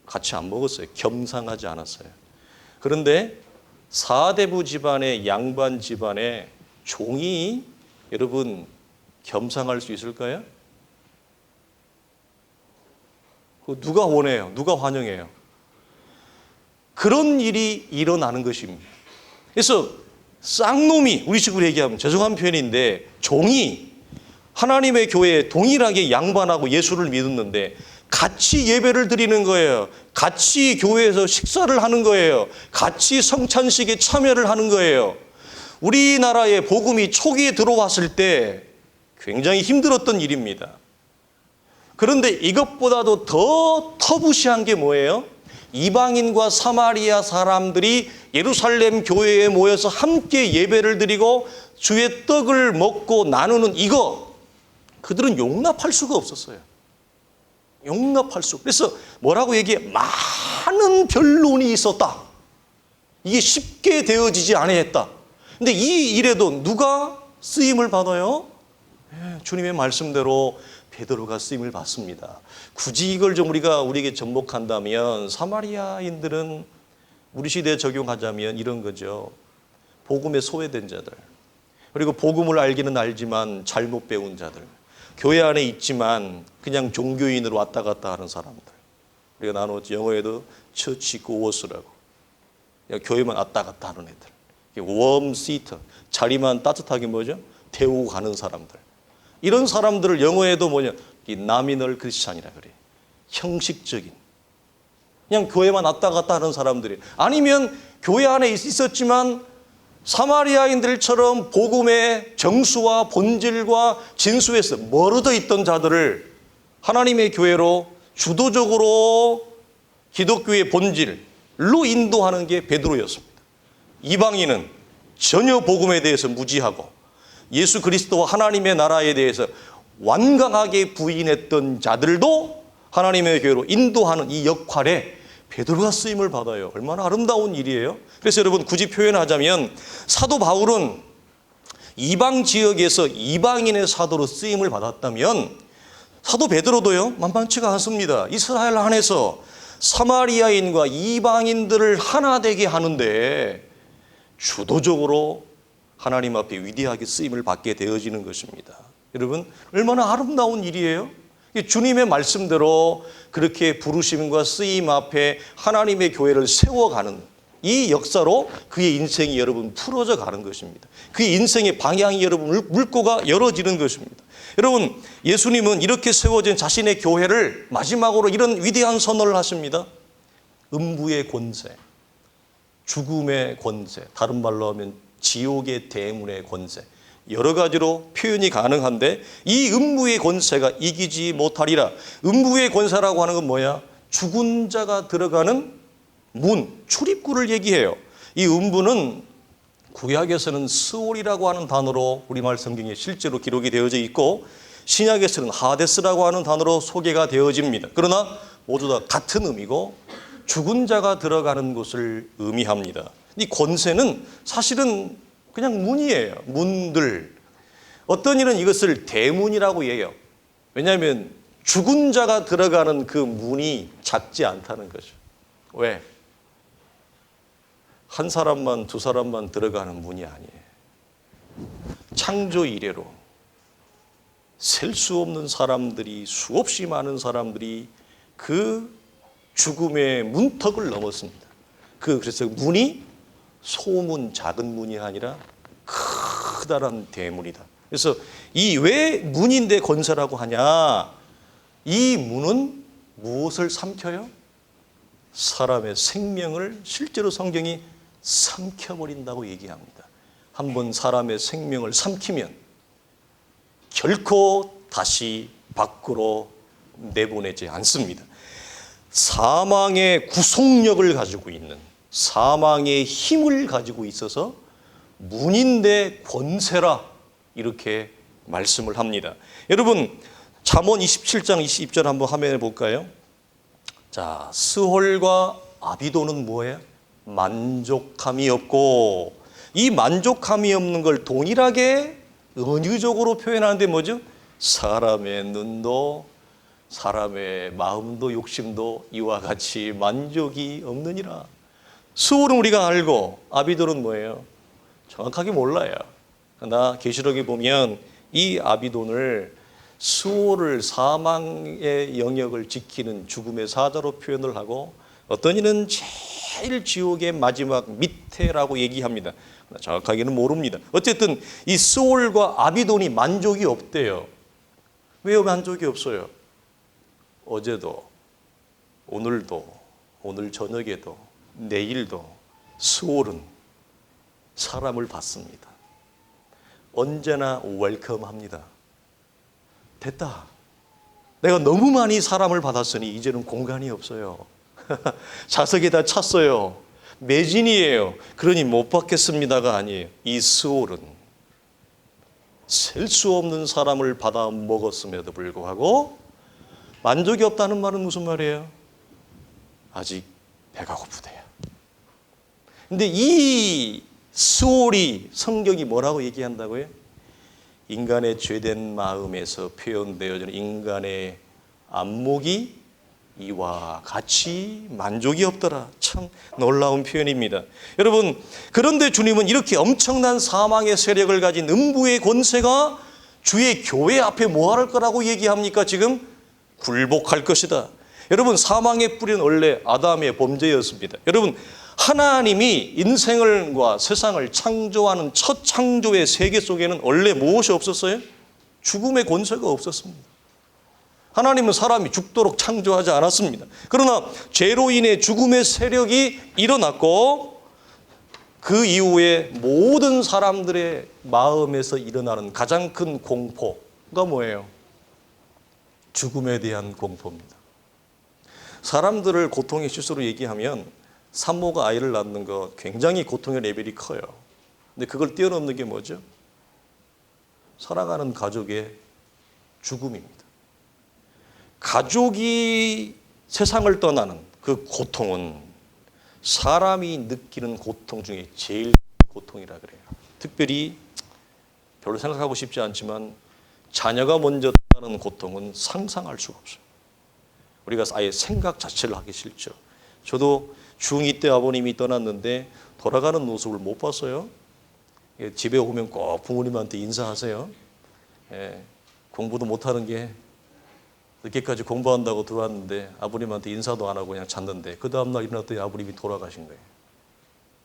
같이 안 먹었어요. 겸상하지 않았어요. 그런데 사대부 집안의 양반 집안의 종이 여러분 겸상할 수 있을까요? 누가 원해요? 누가 환영해요? 그런 일이 일어나는 것입니다. 그래서 쌍놈이, 우리식으로 얘기하면 죄송한 표현인데, 종이 하나님의 교회에 동일하게 양반하고 예수를 믿었는데 같이 예배를 드리는 거예요. 같이 교회에서 식사를 하는 거예요. 같이 성찬식에 참여를 하는 거예요. 우리나라에 복음이 초기에 들어왔을 때 굉장히 힘들었던 일입니다. 그런데 이것보다도 더 터부시한 게 뭐예요? 이방인과 사마리아 사람들이 예루살렘 교회에 모여서 함께 예배를 드리고 주의 떡을 먹고 나누는 이거, 그들은 용납할 수가 없었어요. 용납할 수. 그래서 뭐라고 얘기해? 많은 변론이 있었다. 이게 쉽게 되어지지 아니했다. 근데 이 일에도 누가 쓰임을 받아요? 주님의 말씀대로 베드로가 쓰임을 받습니다. 굳이 이걸 좀 우리에게 접목한다면, 사마리아인들은 우리 시대에 적용하자면 이런 거죠. 복음에 소외된 자들, 그리고 복음을 알기는 알지만 잘못 배운 자들, 교회 안에 있지만 그냥 종교인으로 왔다 갔다 하는 사람들. 우리가 나누었지, 영어에도 처치 고워스라고. 교회만 왔다 갔다 하는 애들. 웜 시터, 자리만 따뜻하게 뭐죠? 태우고 가는 사람들. 이런 사람들을 영어에도 뭐냐? 이 나미널 크리스찬이라 그래. 형식적인. 그냥 교회만 왔다 갔다 하는 사람들이. 아니면 교회 안에 있었지만 사마리아인들처럼 복음의 정수와 본질과 진수에서 멀어져 있던 자들을 하나님의 교회로 주도적으로 기독교의 본질로 인도하는 게 베드로였습니다. 이방인은 전혀 복음에 대해서 무지하고 예수 그리스도와 하나님의 나라에 대해서 완강하게 부인했던 자들도 하나님의 교회로 인도하는 이 역할에 베드로가 쓰임을 받아요. 얼마나 아름다운 일이에요. 그래서 여러분, 굳이 표현하자면 사도 바울은 이방 지역에서 이방인의 사도로 쓰임을 받았다면, 사도 베드로도요 만만치가 않습니다. 이스라엘 안에서 사마리아인과 이방인들을 하나 되게 하는데 주도적으로 하나님 앞에 위대하게 쓰임을 받게 되어지는 것입니다. 여러분, 얼마나 아름다운 일이에요. 주님의 말씀대로 그렇게 부르심과 쓰임 앞에 하나님의 교회를 세워가는 이 역사로 그의 인생이 여러분 풀어져 가는 것입니다. 그의 인생의 방향이 여러분 물꼬가 열어지는 것입니다. 여러분, 예수님은 이렇게 세워진 자신의 교회를 마지막으로 이런 위대한 선언을 하십니다. 음부의 권세, 죽음의 권세, 다른 말로 하면 지옥의 대문의 권세, 여러 가지로 표현이 가능한데, 이 음부의 권세가 이기지 못하리라. 음부의 권세라고 하는 건 뭐야? 죽은 자가 들어가는 문, 출입구를 얘기해요. 이 음부는 구약에서는 스올이라고 하는 단어로 우리말 성경에 실제로 기록이 되어져 있고, 신약에서는 하데스라고 하는 단어로 소개가 되어집니다. 그러나 모두 다 같은 의미고 죽은 자가 들어가는 곳을 의미합니다. 이 권세는 사실은 그냥 문이에요. 문들. 어떤 이는 이것을 대문이라고 해요. 왜냐하면 죽은 자가 들어가는 그 문이 작지 않다는 거죠. 왜? 한 사람만, 두 사람만 들어가는 문이 아니에요. 창조 이래로 셀 수 없는 사람들이, 수없이 많은 사람들이 그 죽음의 문턱을 넘었습니다. 그래서 문이 소문, 작은 문이 아니라 커다란 대문이다. 그래서 이 왜 문인데 권세라고 하냐? 이 문은 무엇을 삼켜요? 사람의 생명을 실제로 성경이 삼켜버린다고 얘기합니다. 한번 사람의 생명을 삼키면 결코 다시 밖으로 내보내지 않습니다. 사망의 구속력을 가지고 있는, 사망의 힘을 가지고 있어서 문인대 권세라 이렇게 말씀을 합니다. 여러분 잠언 27장 20절 한번 화면에 볼까요? 자, 스홀과 아비도는 뭐예요? 만족함이 없고, 이 만족함이 없는 걸 동일하게 은유적으로 표현하는데 뭐죠? 사람의 눈도 사람의 마음도 욕심도 이와 같이 만족이 없느니라. 스홀은 우리가 알고 아비돌은 뭐예요? 정확하게 몰라요. 그러나 계시록에 보면 이 아비돈을 스홀을 사망의 영역을 지키는 죽음의 사자로 표현을 하고, 어떤 이는 제일 지옥의 마지막 밑에라고 얘기합니다. 정확하게는 모릅니다. 어쨌든 이 스홀과 아비돈이 만족이 없대요. 왜 만족이 없어요? 어제도 오늘도 오늘 저녁에도 내일도 스홀은 사람을 받습니다. 언제나 웰컴합니다. 됐다. 내가 너무 많이 사람을 받았으니 이제는 공간이 없어요. 좌석에다 찼어요. 매진이에요. 그러니 못 받겠습니다가 아니에요. 이 스홀은 셀 수 없는 사람을 받아 먹었음에도 불구하고 만족이 없다는 말은 무슨 말이에요? 아직 배가 고프대요. 근데 이 스홀이 성경이 뭐라고 얘기한다고요? 인간의 죄된 마음에서 표현되어지는 인간의 안목이 이와 같이 만족이 없더라. 참 놀라운 표현입니다. 여러분, 그런데 주님은 이렇게 엄청난 사망의 세력을 가진 음부의 권세가 주의 교회 앞에 뭐할 거라고 얘기합니까? 지금 굴복할 것이다. 여러분, 사망의 뿌리는 원래 아담의 범죄였습니다. 여러분, 하나님이 인생과 세상을 창조하는 첫 창조의 세계 속에는 원래 무엇이 없었어요? 죽음의 권세가 없었습니다. 하나님은 사람이 죽도록 창조하지 않았습니다. 그러나 죄로 인해 죽음의 세력이 일어났고, 그 이후에 모든 사람들의 마음에서 일어나는 가장 큰 공포가 뭐예요? 죽음에 대한 공포입니다. 사람들을 고통의 실수로 얘기하면 산모가 아이를 낳는 거 굉장히 고통의 레벨이 커요. 근데 그걸 뛰어넘는 게 뭐죠? 살아가는 가족의 죽음입니다. 가족이 세상을 떠나는 그 고통은 사람이 느끼는 고통 중에 제일 고통이라 그래요. 특별히 별로 생각하고 싶지 않지만 자녀가 먼저 떠나는 고통은 상상할 수가 없어요. 우리가 아예 생각 자체를 하기 싫죠. 저도 중2 때 아버님이 떠났는데 돌아가는 모습을 못 봤어요. 집에 오면 꼭 부모님한테 인사하세요. 공부도 못하는 게 늦게까지 공부한다고 들어왔는데 아버님한테 인사도 안 하고 그냥 잤는데 그 다음날 일어났더니 아버님이 돌아가신 거예요.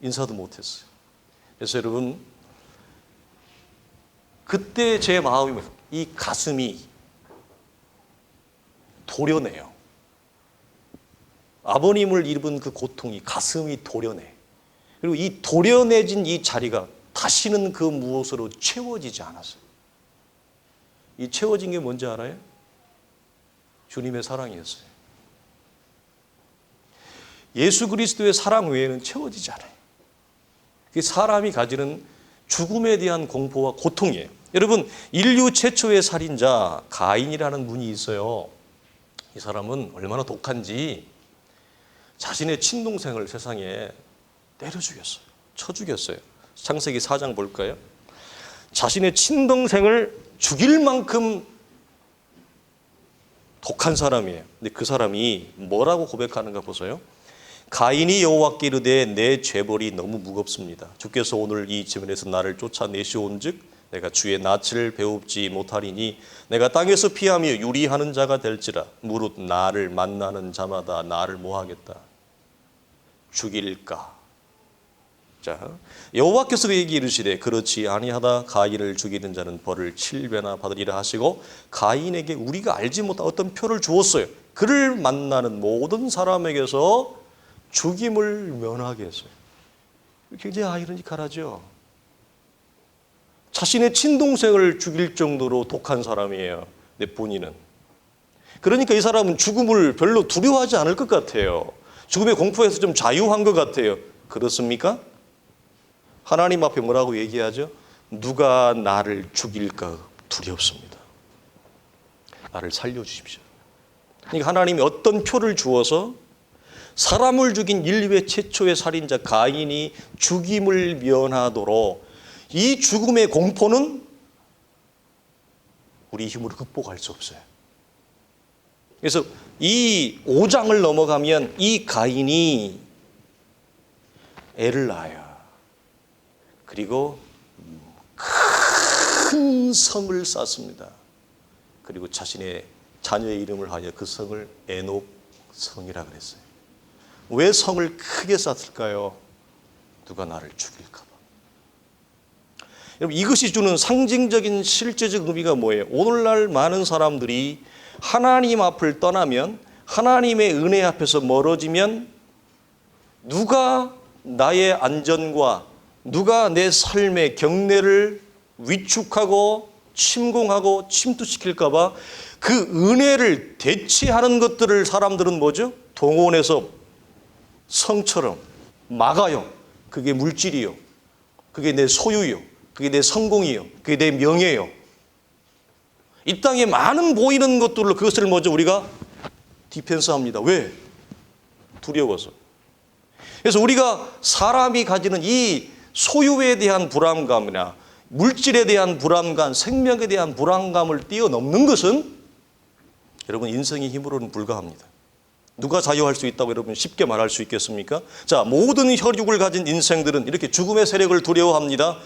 인사도 못했어요. 그래서 여러분, 그때 제 마음이, 이 가슴이 도려내요. 아버님을 잃은 그 고통이 가슴이 도려내. 그리고 이 도려내진 이 자리가 다시는 그 무엇으로 채워지지 않았어요. 이 채워진 게 뭔지 알아요? 주님의 사랑이었어요. 예수 그리스도의 사랑 외에는 채워지지 않아요. 그게 사람이 가지는 죽음에 대한 공포와 고통이에요. 여러분, 인류 최초의 살인자 가인이라는 분이 있어요. 이 사람은 얼마나 독한지 자신의 친동생을 세상에 때려 죽였어요. 쳐 죽였어요. 창세기 4장 볼까요? 자신의 친동생을 죽일 만큼 독한 사람이에요. 근데 그 사람이 뭐라고 고백하는가 보세요. 가인이 여호와께 이르되 내 죄벌이 너무 무겁습니다. 주께서 오늘 이 지면에서 나를 쫓아내시온즉 내가 주의 낯을 배웁지 못하리니 내가 땅에서 피하며 유리하는 자가 될지라. 무릇 나를 만나는 자마다 나를 뭐하겠다? 죽일까? 자, 여호와께서 그에게 이르시되 그렇지 아니하다 가인을 죽이는 자는 벌을 7배나 받으리라 하시고 가인에게 우리가 알지 못한 어떤 표를 주었어요. 그를 만나는 모든 사람에게서 죽임을 면하게 했어요. 굉장히 아이러니컬하죠. 자신의 친동생을 죽일 정도로 독한 사람이에요. 내 본인은. 그러니까 이 사람은 죽음을 별로 두려워하지 않을 것 같아요. 죽음의 공포에서 좀 자유한 것 같아요. 그렇습니까? 하나님 앞에 뭐라고 얘기하죠? 누가 나를 죽일까 두렵습니다. 나를 살려주십시오. 그러니까 하나님이 어떤 표를 주어서 사람을 죽인 인류의 최초의 살인자 가인이 죽임을 면하도록 이 죽음의 공포는 우리 힘으로 극복할 수 없어요. 그래서 이 5장을 넘어가면 이 가인이 애를 낳아요. 그리고 큰 성을 쌓습니다. 그리고 자신의 자녀의 이름을 하여 그 성을 에녹 성이라 그랬어요. 왜 성을 크게 쌓았을까요? 누가 나를 죽일까 봐. 여러분, 이것이 주는 상징적인 실제적 의미가 뭐예요? 오늘날 많은 사람들이 하나님 앞을 떠나면, 하나님의 은혜 앞에서 멀어지면 누가 나의 안전과 누가 내 삶의 경례를 위축하고 침공하고 침투시킬까 봐 그 은혜를 대체하는 것들을 사람들은 뭐죠? 동원해서 성처럼 막아요. 그게 물질이요. 그게 내 소유요. 그게 내 성공이요. 그게 내 명예요. 이 땅에 많은 보이는 것들로 그것을 먼저 우리가 디펜스합니다. 왜? 두려워서. 그래서 우리가 사람이 가지는 이 소유에 대한 불안감이나 물질에 대한 불안감, 생명에 대한 불안감을 뛰어넘는 것은 여러분 인생의 힘으로는 불가합니다. 누가 자유할 수 있다고 여러분 쉽게 말할 수 있겠습니까? 자, 모든 혈육을 가진 인생들은 이렇게 죽음의 세력을 두려워합니다.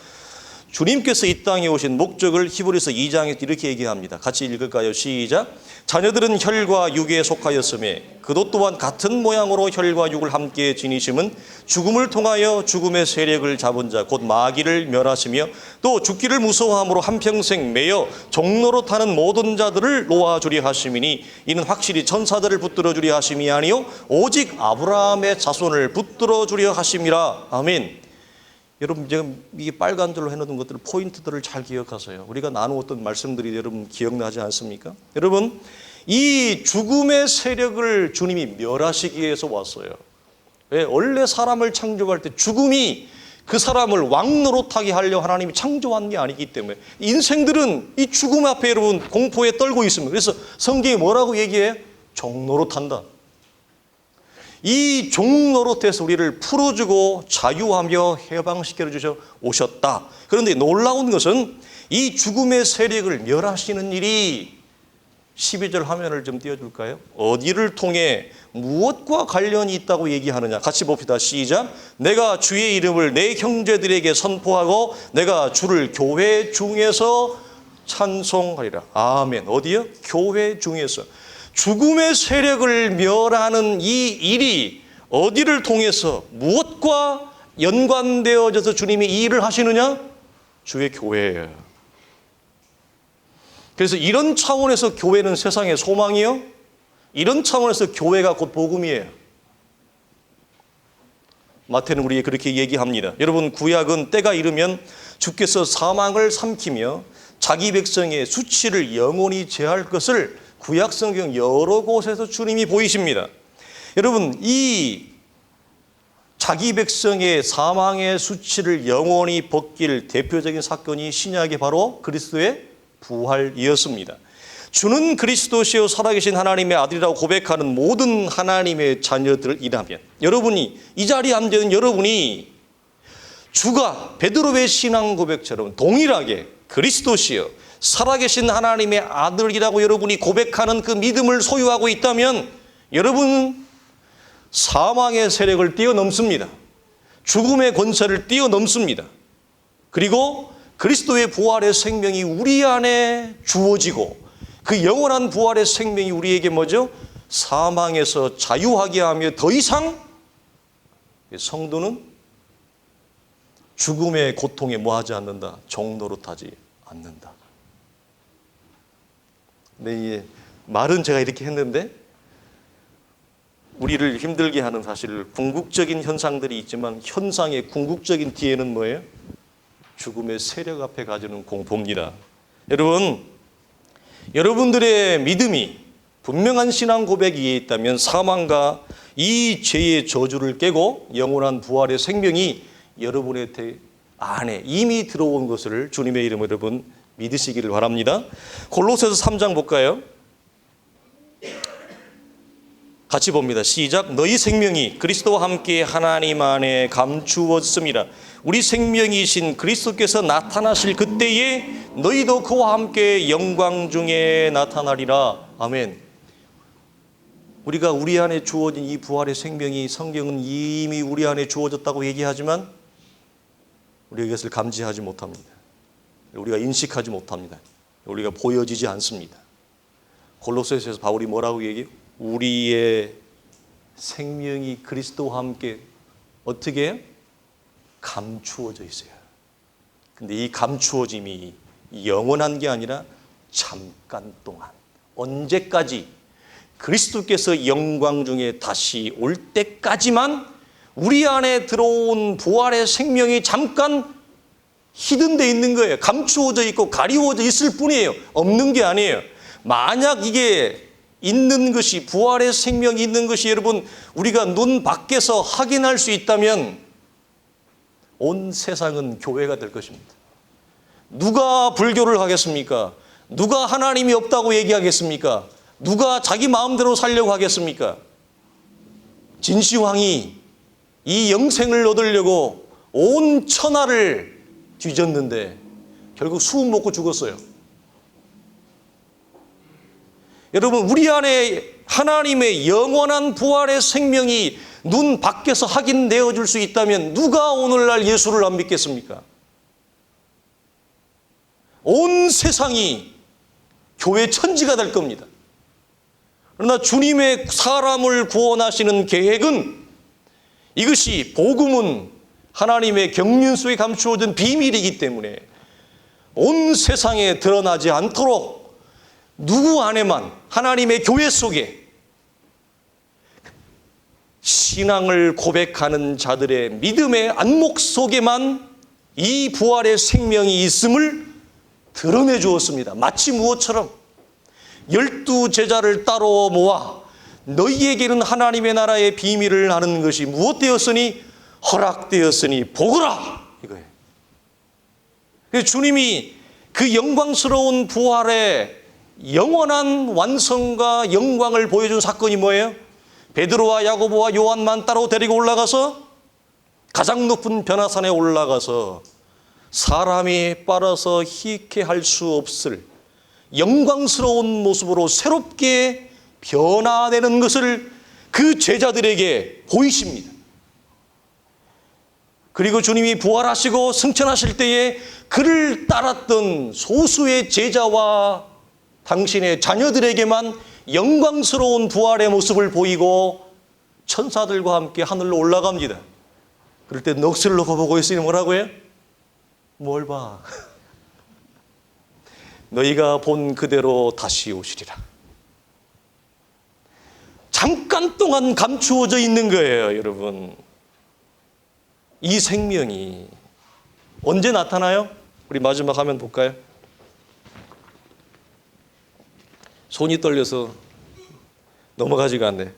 주님께서 이 땅에 오신 목적을 히브리서 2장에 이렇게 얘기합니다. 같이 읽을까요? 시작. 자녀들은 혈과 육에 속하였음에 그도 또한 같은 모양으로 혈과 육을 함께 지니심은 죽음을 통하여 죽음의 세력을 잡은 자 곧 마귀를 멸하시며 또 죽기를 무서워함으로 한평생 매여 종로로 타는 모든 자들을 놓아주려 하심이니 이는 확실히 천사들을 붙들어 주려 하심이 아니요 오직 아브라함의 자손을 붙들어 주려 하심이라. 아멘. 여러분, 제가 이게 빨간 줄로 해놓은 것들 포인트들을 잘 기억하세요. 우리가 나누었던 말씀들이 여러분 기억나지 않습니까? 여러분, 이 죽음의 세력을 주님이 멸하시기 위해서 왔어요. 왜? 원래 사람을 창조할 때 죽음이 그 사람을 왕노릇하게 하려 하나님이 창조한 게 아니기 때문에 인생들은 이 죽음 앞에 여러분 공포에 떨고 있습니다. 그래서 성경이 뭐라고 얘기해요? 종노릇한다. 이 종노릇에서 우리를 풀어주고 자유하며 해방시켜 주셔 오셨다. 그런데 놀라운 것은 이 죽음의 세력을 멸하시는 일이 12절 화면을 좀 띄워줄까요? 어디를 통해 무엇과 관련이 있다고 얘기하느냐? 같이 봅시다. 시작. 내가 주의 이름을 내 형제들에게 선포하고 내가 주를 교회 중에서 찬송하리라. 아멘. 어디요? 교회 중에서. 죽음의 세력을 멸하는 이 일이 어디를 통해서 무엇과 연관되어져서 주님이 이 일을 하시느냐? 주의 교회예요. 그래서 이런 차원에서 교회는 세상의 소망이요. 이런 차원에서 교회가 곧 복음이에요. 마태는 우리에게 그렇게 얘기합니다. 여러분, 구약은 때가 이르면 주께서 사망을 삼키며 자기 백성의 수치를 영원히 제할 것을 구약 성경 여러 곳에서 주님이 보이십니다. 여러분, 이 자기 백성의 사망의 수치를 영원히 벗길 대표적인 사건이 신약의 바로 그리스도의 부활이었습니다. 주는 그리스도시요 살아계신 하나님의 아들이라고 고백하는 모든 하나님의 자녀들이라면 여러분이 이 자리에 앉은 여러분이 주가 베드로의 신앙 고백처럼 동일하게 그리스도시요 살아계신 하나님의 아들이라고 여러분이 고백하는 그 믿음을 소유하고 있다면 여러분은 사망의 세력을 뛰어넘습니다. 죽음의 권세를 뛰어넘습니다. 그리고 그리스도의 부활의 생명이 우리 안에 주어지고 그 영원한 부활의 생명이 우리에게 뭐죠? 사망에서 자유하게 하며 더 이상 성도는 죽음의 고통에 뭐하지 않는다? 종노릇하지 않는다. 근데 이 말은 제가 이렇게 했는데 우리를 힘들게 하는 사실 궁극적인 현상들이 있지만 현상의 궁극적인 뒤에는 뭐예요? 죽음의 세력 앞에 가지는 공포입니다. 여러분, 여러분들의 믿음이 분명한 신앙 고백이 위에 있다면 사망과 이 죄의 저주를 깨고 영원한 부활의 생명이 여러분의 안에 이미 들어온 것을 주님의 이름으로 여러분 믿으시기를 바랍니다. 골로새서 3장 볼까요? 같이 봅니다. 시작. 너희 생명이 그리스도와 함께 하나님 안에 감추어졌습니다. 우리 생명이신 그리스도께서 나타나실 그때에 너희도 그와 함께 영광 중에 나타나리라. 아멘. 우리가 우리 안에 주어진 이 부활의 생명이 성경은 이미 우리 안에 주어졌다고 얘기하지만 우리가 이것을 감지하지 못합니다. 우리가 인식하지 못합니다. 우리가 보여지지 않습니다. 골로새서에서 바울이 뭐라고 얘기해요? 우리의 생명이 그리스도와 함께 어떻게 해요? 감추어져 있어요. 근데 이 감추어짐이 영원한 게 아니라 잠깐 동안, 언제까지? 그리스도께서 영광 중에 다시 올 때까지만 우리 안에 들어온 부활의 생명이 잠깐 히든돼 있는 거예요. 감추어져 있고 가리워져 있을 뿐이에요. 없는 게 아니에요. 만약 이게 있는 것이, 부활의 생명이 있는 것이 여러분 우리가 눈 밖에서 확인할 수 있다면 온 세상은 교회가 될 것입니다. 누가 불교를 하겠습니까? 누가 하나님이 없다고 얘기하겠습니까? 누가 자기 마음대로 살려고 하겠습니까? 진시황이 이 영생을 얻으려고 온 천하를 뒤졌는데 결국 수은 먹고 죽었어요. 여러분, 우리 안에 하나님의 영원한 부활의 생명이 눈 밖에서 확인되어 줄 수 있다면 누가 오늘날 예수를 안 믿겠습니까? 온 세상이 교회 천지가 될 겁니다. 그러나 주님의 사람을 구원하시는 계획은, 이것이 복음은 하나님의 경륜 속에 감추어진 비밀이기 때문에 온 세상에 드러나지 않도록 누구 안에만, 하나님의 교회 속에 신앙을 고백하는 자들의 믿음의 안목 속에만 이 부활의 생명이 있음을 드러내 주었습니다. 마치 무엇처럼 12 제자를 따로 모아 너희에게는 하나님의 나라의 비밀을 아는 것이 무엇되었으니 허락되었으니 보거라, 이거예요. 그래서 주님이 그 영광스러운 부활의 영원한 완성과 영광을 보여준 사건이 뭐예요? 베드로와 야고보와 요한만 따로 데리고 올라가서 가장 높은 변화산에 올라가서 사람이 빨아서 희게 할 수 없을 영광스러운 모습으로 새롭게 변화되는 것을 그 제자들에게 보이십니다. 그리고 주님이 부활하시고 승천하실 때에 그를 따랐던 소수의 제자와 당신의 자녀들에게만 영광스러운 부활의 모습을 보이고 천사들과 함께 하늘로 올라갑니다. 그럴 때 넋을 놓고 보고 있으니 뭐라고 해요? 뭘 봐? 너희가 본 그대로 다시 오시리라. 잠깐 동안 감추어져 있는 거예요, 여러분. 이 생명이 언제 나타나요? 우리 마지막 화면 볼까요? 손이 떨려서 넘어가지가 않네.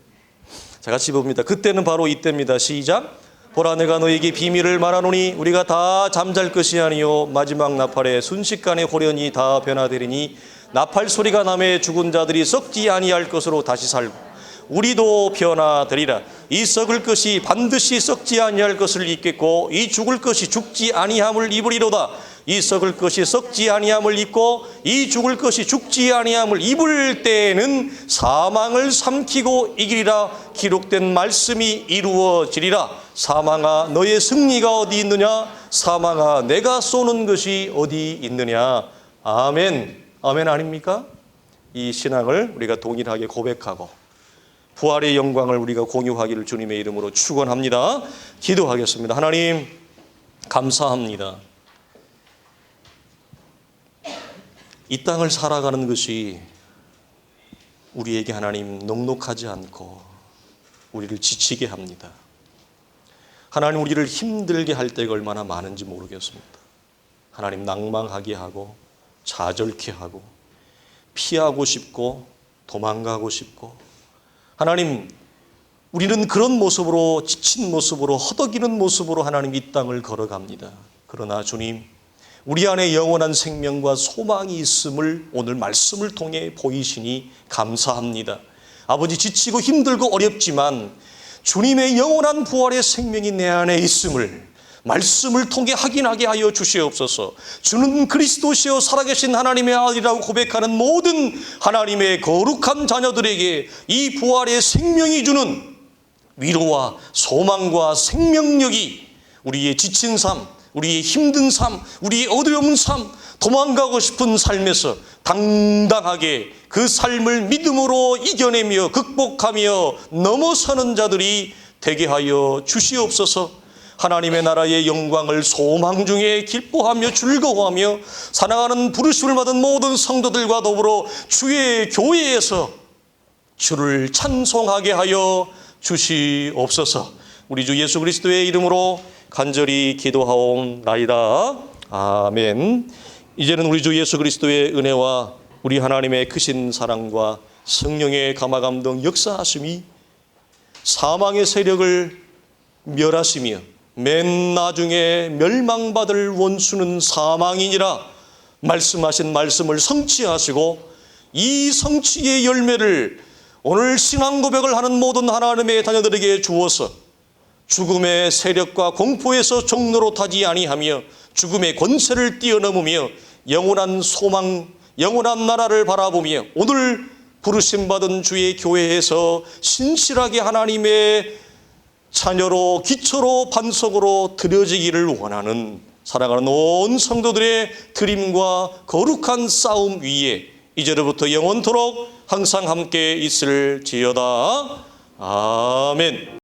자, 같이 봅니다. 그때는 바로 이때입니다. 시작. 보라, 내가 너에게 비밀을 말하노니 우리가 다 잠잘 것이 아니요 마지막 나팔에 순식간에 호련히 다 변화되리니 나팔 소리가 나매 죽은 자들이 썩지 아니할 것으로 다시 살고 우리도 변화되리라. 이 썩을 것이 반드시 썩지 아니할 것을 입겠고 이 죽을 것이 죽지 아니함을 입으리로다. 이 썩을 것이 썩지 아니함을 입고 이 죽을 것이 죽지 아니함을 입을 때에는 사망을 삼키고 이기리라. 기록된 말씀이 이루어지리라. 사망아, 너의 승리가 어디 있느냐? 사망아, 내가 쏘는 것이 어디 있느냐? 아멘. 아멘 아닙니까? 이 신앙을 우리가 동일하게 고백하고 부활의 영광을 우리가 공유하기를 주님의 이름으로 축원합니다. 기도하겠습니다. 하나님, 감사합니다. 이 땅을 살아가는 것이 우리에게 하나님 넉넉하지 않고 우리를 지치게 합니다. 하나님 우리를 힘들게 할 때가 얼마나 많은지 모르겠습니다. 하나님 낭망하게 하고 좌절케 하고 피하고 싶고 도망가고 싶고 하나님 우리는 그런 모습으로 지친 모습으로 허덕이는 모습으로 하나님 이 땅을 걸어갑니다. 그러나 주님 우리 안에 영원한 생명과 소망이 있음을 오늘 말씀을 통해 보이시니 감사합니다. 아버지 지치고 힘들고 어렵지만 주님의 영원한 부활의 생명이 내 안에 있음을 말씀을 통해 확인하게 하여 주시옵소서. 주는 그리스도시요 살아계신 하나님의 아들이라고 고백하는 모든 하나님의 거룩한 자녀들에게 이 부활의 생명이 주는 위로와 소망과 생명력이 우리의 지친 삶, 우리의 힘든 삶, 우리의 어려운 삶, 도망가고 싶은 삶에서 당당하게 그 삶을 믿음으로 이겨내며 극복하며 넘어서는 자들이 되게 하여 주시옵소서. 하나님의 나라의 영광을 소망 중에 기뻐하며 즐거워하며 살아가는 부르심을 받은 모든 성도들과 더불어 주의 교회에서 주를 찬송하게 하여 주시옵소서. 우리 주 예수 그리스도의 이름으로 간절히 기도하옵나이다. 아멘. 이제는 우리 주 예수 그리스도의 은혜와 우리 하나님의 크신 사랑과 성령의 감화감동 역사하심이 사망의 세력을 멸하시며 맨 나중에 멸망받을 원수는 사망이니라 말씀하신 말씀을 성취하시고 이 성취의 열매를 오늘 신앙 고백을 하는 모든 하나님의 자녀들에게 주어서 죽음의 세력과 공포에서 종로로 타지 아니하며 죽음의 권세를 뛰어넘으며 영원한 소망, 영원한 나라를 바라보며 오늘 부르심받은 주의 교회에서 신실하게 하나님의 자녀로 기초로 반석으로 드려지기를 원하는 사랑하는 온 성도들의 드림과 거룩한 싸움 위에 이제로부터 영원토록 항상 함께 있을지어다. 아멘.